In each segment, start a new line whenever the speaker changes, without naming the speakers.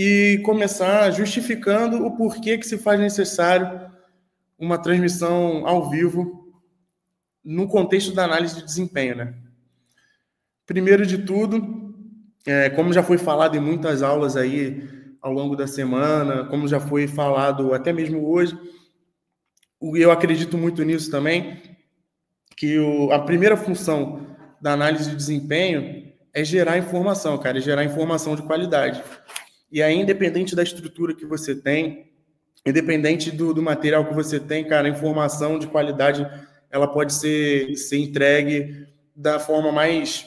e começar justificando o porquê que se faz necessário uma transmissão ao vivo no contexto da análise de desempenho, né? Primeiro de tudo, como já foi falado em muitas aulas aí ao longo da semana, como já foi falado até mesmo hoje, eu acredito muito nisso também, que a primeira função da análise de desempenho é gerar informação, cara, é gerar informação de qualidade. E aí, independente da estrutura que você tem, independente do material que você tem, cara, a informação de qualidade, ela pode ser entregue da forma mais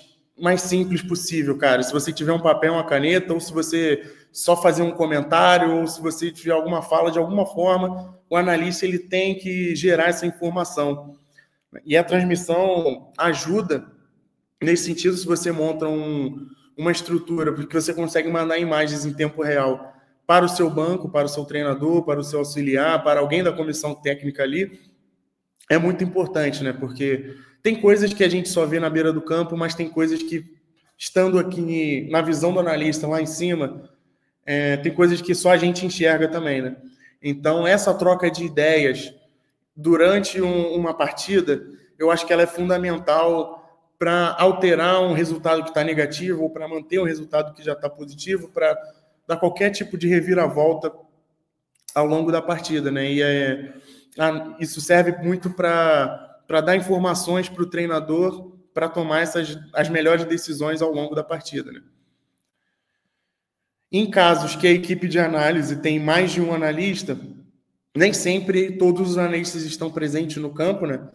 simples possível, cara. Se você tiver um papel, uma caneta, ou se você só fazer um comentário, ou se você tiver alguma fala, de alguma forma, o analista ele tem que gerar essa informação. E a transmissão ajuda nesse sentido se você monta uma estrutura, porque você consegue mandar imagens em tempo real para o seu banco, para o seu treinador, para o seu auxiliar, para alguém da comissão técnica ali, é muito importante, né? Porque tem coisas que a gente só vê na beira do campo, mas tem coisas que, estando aqui na visão do analista lá em cima, tem coisas que só a gente enxerga também, né? Então, essa troca de ideias durante uma partida, eu acho que ela é fundamental para alterar um resultado que está negativo ou para manter um resultado que já está positivo, para dar qualquer tipo de reviravolta ao longo da partida, né? E isso serve muito para dar informações para o treinador para tomar as melhores decisões ao longo da partida, né? Em casos que a equipe de análise tem mais de um analista, nem sempre todos os analistas estão presentes no campo, né?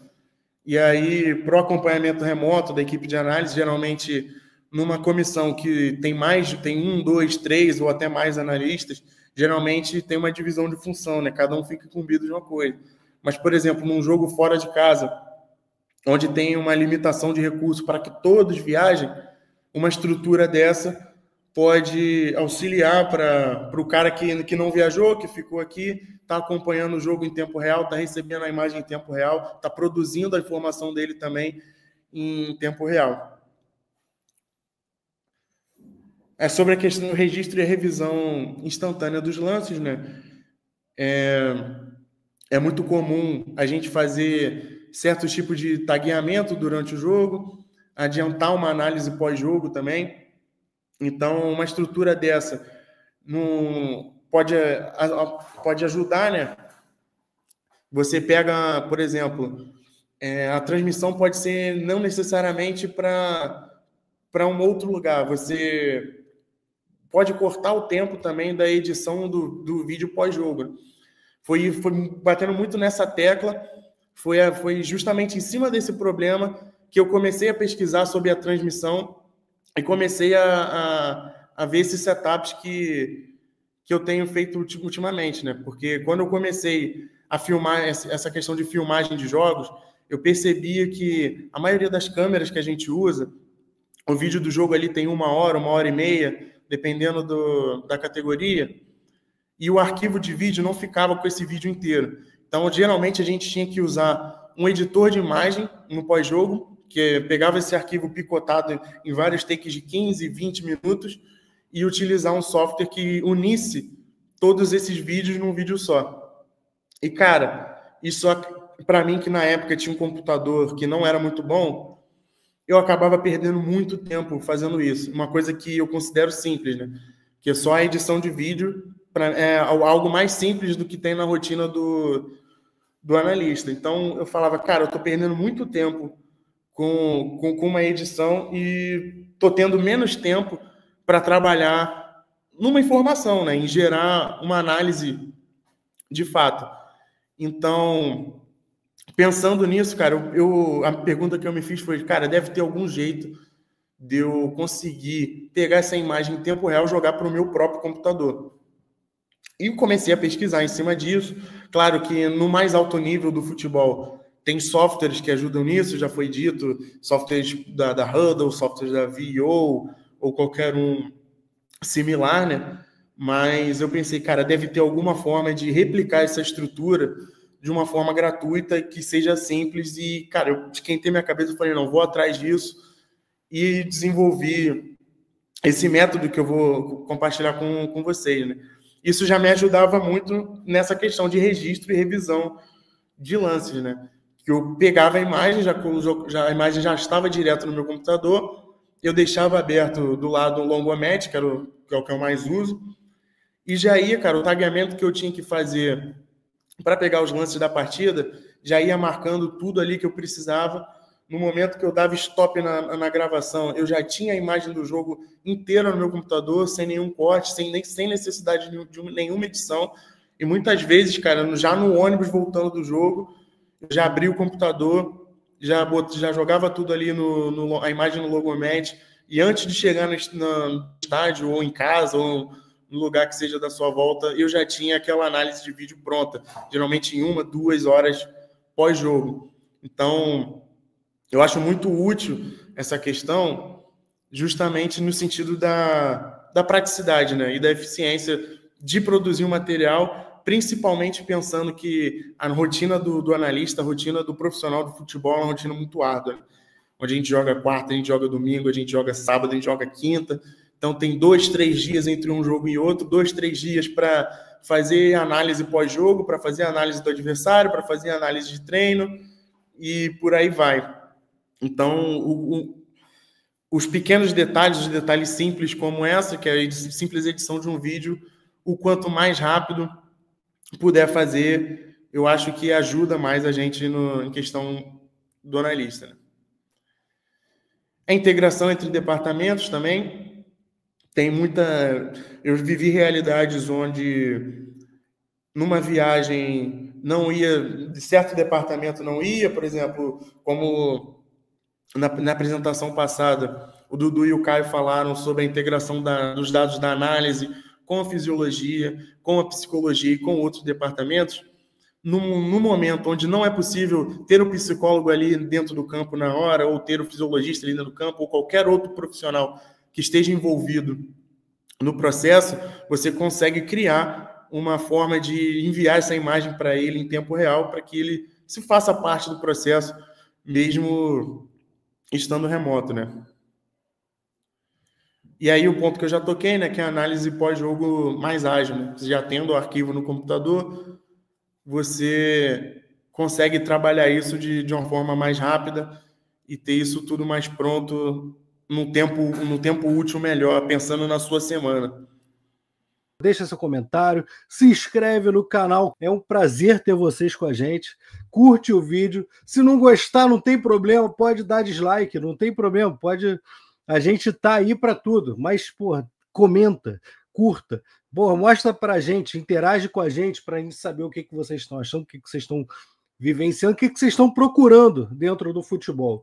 E aí, para o acompanhamento remoto da equipe de análise, geralmente numa comissão que tem 1, 2, 3 ou até mais analistas, geralmente tem uma divisão de função, né? Cada um fica incumbido de uma coisa. Mas, por exemplo, num jogo fora de casa, onde tem uma limitação de recursos para que todos viajem, uma estrutura dessa pode auxiliar para o cara que não viajou, que ficou aqui, está acompanhando o jogo em tempo real, está recebendo a imagem em tempo real, está produzindo a informação dele também em tempo real. Sobre a questão do registro e a revisão instantânea dos lances, né? É muito comum a gente fazer certos tipos de tagueamento durante o jogo, adiantar uma análise pós-jogo também. Então, uma estrutura dessa pode ajudar, né? Você pega, por exemplo, a transmissão pode ser não necessariamente para um outro lugar. Você pode cortar o tempo também da edição do vídeo pós-jogo. Foi batendo muito nessa tecla, foi justamente em cima desse problema que eu comecei a pesquisar sobre a transmissão e comecei a ver esses setups que eu tenho feito ultimamente, né? Porque quando eu comecei a filmar essa questão de filmagem de jogos, eu percebia que a maioria das câmeras que a gente usa, o vídeo do jogo ali tem 1 hora e meia, dependendo da categoria, e o arquivo de vídeo não ficava com esse vídeo inteiro. Então, geralmente, a gente tinha que usar um editor de imagem no pós-jogo, que pegava esse arquivo picotado em vários takes de 15, 20 minutos e utilizar um software que unisse todos esses vídeos num vídeo só. E, cara, isso para mim, que na época tinha um computador que não era muito bom, eu acabava perdendo muito tempo fazendo isso. Uma coisa que eu considero simples, né? Que é só a edição de vídeo, é algo mais simples do que tem na rotina do analista. Então, eu falava, cara, eu tô perdendo muito tempo com uma edição e tô tendo menos tempo para trabalhar numa informação, né? Em gerar uma análise de fato. Então, pensando nisso, cara, a pergunta que eu me fiz foi, cara, deve ter algum jeito de eu conseguir pegar essa imagem em tempo real e jogar para o meu próprio computador. E comecei a pesquisar em cima disso. Claro que no mais alto nível do futebol tem softwares que ajudam nisso, já foi dito, softwares da Hudl, softwares da VO ou qualquer um similar, né? Mas eu pensei, cara, deve ter alguma forma de replicar essa estrutura de uma forma gratuita que seja simples e, cara, eu esquentei minha cabeça e falei, não, vou atrás disso e desenvolvi esse método que eu vou compartilhar com vocês, né? Isso já me ajudava muito nessa questão de registro e revisão de lances, né? Que eu pegava a imagem, a imagem já estava direto no meu computador, eu deixava aberto do lado o Longomat, que é o que eu mais uso, e já ia, cara, o tagueamento que eu tinha que fazer para pegar os lances da partida, já ia marcando tudo ali que eu precisava. No momento que eu dava stop na gravação, eu já tinha a imagem do jogo inteira no meu computador, sem nenhum corte, sem necessidade de nenhuma edição. E muitas vezes, cara, já no ônibus voltando do jogo, eu já abri o computador, já jogava tudo ali, a imagem no Logomat, e antes de chegar no estádio, ou em casa, ou no lugar que seja da sua volta, eu já tinha aquela análise de vídeo pronta, geralmente em 1, 2 horas pós-jogo. Então, eu acho muito útil essa questão, justamente no sentido da praticidade, né? E da eficiência de produzir um material, principalmente pensando que a rotina do analista, a rotina do profissional do futebol é uma rotina muito árdua, né? Onde a gente joga quarta, a gente joga domingo, a gente joga sábado, a gente joga quinta. Então tem 2, 3 dias entre um jogo e outro, 2, 3 dias para fazer análise pós-jogo, para fazer análise do adversário, para fazer análise de treino e por aí vai. Então, os pequenos detalhes, os detalhes simples como essa, que é a simples edição de um vídeo, o quanto mais rápido puder fazer, eu acho que ajuda mais a gente em questão do analista, né? A integração entre departamentos também. Tem muita... Eu vivi realidades onde numa viagem não ia, de certo departamento não ia, por exemplo, como na apresentação passada, o Dudu e o Caio falaram sobre a integração dos dados da análise com a fisiologia, com a psicologia e com outros departamentos. No momento onde não é possível ter o psicólogo ali dentro do campo na hora, ou ter o fisiologista ali dentro do campo, ou qualquer outro profissional que esteja envolvido no processo, você consegue criar uma forma de enviar essa imagem para ele em tempo real, para que ele se faça parte do processo, mesmo estando remoto, né? E aí o ponto que eu já toquei, né, que é a análise pós-jogo mais ágil, né? Você já tendo o arquivo no computador, você consegue trabalhar isso de uma forma mais rápida e ter isso tudo mais pronto no tempo útil melhor, pensando na sua semana.
Deixa seu comentário, se inscreve no canal, é um prazer ter vocês com a gente, curte o vídeo, se não gostar não tem problema, pode dar dislike, não tem problema, pode, a gente tá aí para tudo, mas, porra, comenta, curta, porra, mostra pra gente, interage com a gente pra gente saber o que vocês estão achando, o que vocês estão vivenciando, o que vocês estão procurando dentro do futebol.